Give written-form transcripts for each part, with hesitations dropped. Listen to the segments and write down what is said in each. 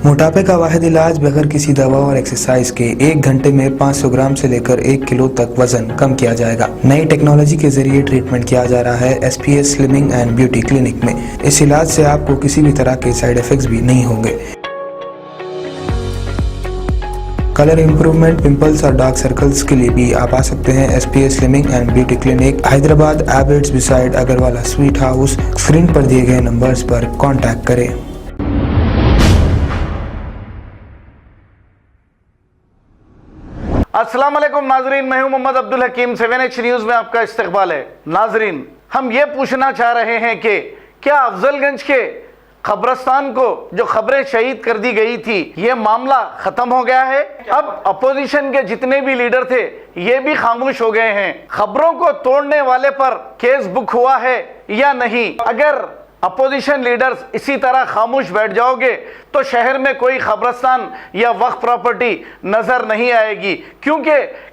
मोटापे का वाहिद इलाज बगैर किसी दवा और एक्सरसाइज के 1 घंटे में 500 ग्राम से लेकर 1 किलो तक वजन कम किया जाएगा। नई टेक्नोलॉजी के जरिए ट्रीटमेंट किया जा रहा है SPS slimming and beauty clinic में। इस इलाज से आपको किसी भी तरह के साइड इफेक्ट्स भी नहीं होंगे। कलर इंप्रूवमेंट, पिंपल्स और डार्क सर्कल्स के लिए भी आप आ सकते हैं SPS slimming and beauty clinic, Hyderabad, Abids beside Agarwala sweet house. Screen पर दिए गए नंबर्स पर कॉन्टैक्ट करें। अस्सलाम वालेकुम नाजरीन, मैं हूं मोहम्मद अब्दुल हकीम। 7H न्यूज में आपका इस्तकबाल है। नाजरीन, हम ये पूछना चाह रहे हैं कि क्या अफजलगंज के कब्रिस्तान को जो खबरें शहीद कर दी गई थी, ये मामला खत्म हो गया है? अब अपोजिशन के जितने भी लीडर थे ये भी खामोश हो गए हैं। खबरों को तोड़ने वाले पर केस बुक हुआ है या नहीं? अगर अपोजिशन लीडर्स इसी तरह खामोश बैठ जाओगे तो शहर में कोई कब्रिस्तान या वक्फ प्रॉपर्टी नजर नहीं आएगी, क्योंकि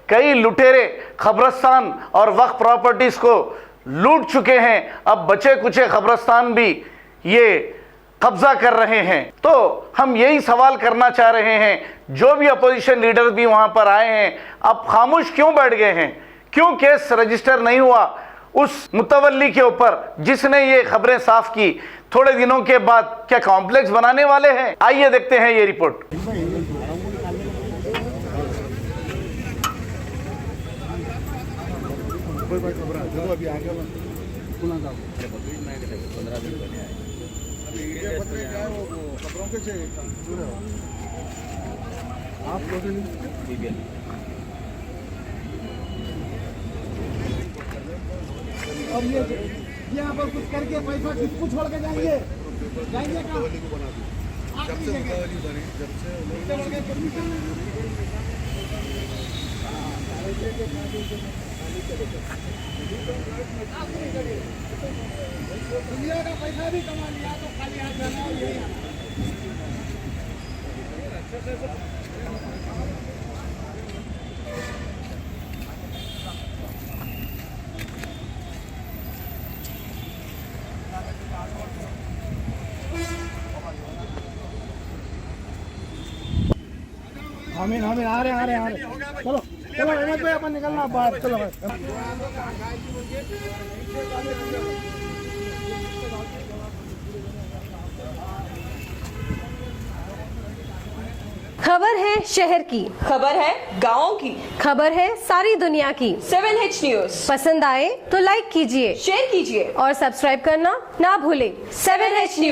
कई लुटेरे कब्रिस्तान और वक्फ प्रॉपर्टीज को लूट चुके हैं। अब बचे कुचे कब्रिस्तान भी ये कब्जा कर रहे हैं। तो हम यही सवाल करना चाह रहे हैं, जो भी अपोजिशन लीडर भी वहां पर आए हैं, अब खामोश क्यों बैठ गए हैं? क्यों केस रजिस्टर नहीं हुआ उस मुतवल्ली के ऊपर जिसने ये खबरें साफ की? थोड़े दिनों के बाद क्या कॉम्प्लेक्स बनाने वाले हैं? आइए देखते हैं ये रिपोर्ट। अब ये यहाँ पर कुछ करके पैसा किसको छोड़ के जाएंगे कहाँ? दुनिया का पैसा भी कमा लिया तो खाली हाथ जाना और यही आना। आमीन आमीन, आ रहे चलो चलो अहमद भाई, अपन निकलना बाहर। चलो खबर है शहर की, खबर है गाँव की, खबर है सारी दुनिया की। 7H न्यूज पसंद आए तो लाइक कीजिए, शेयर कीजिए और सब्सक्राइब करना ना भूलें। 7H news.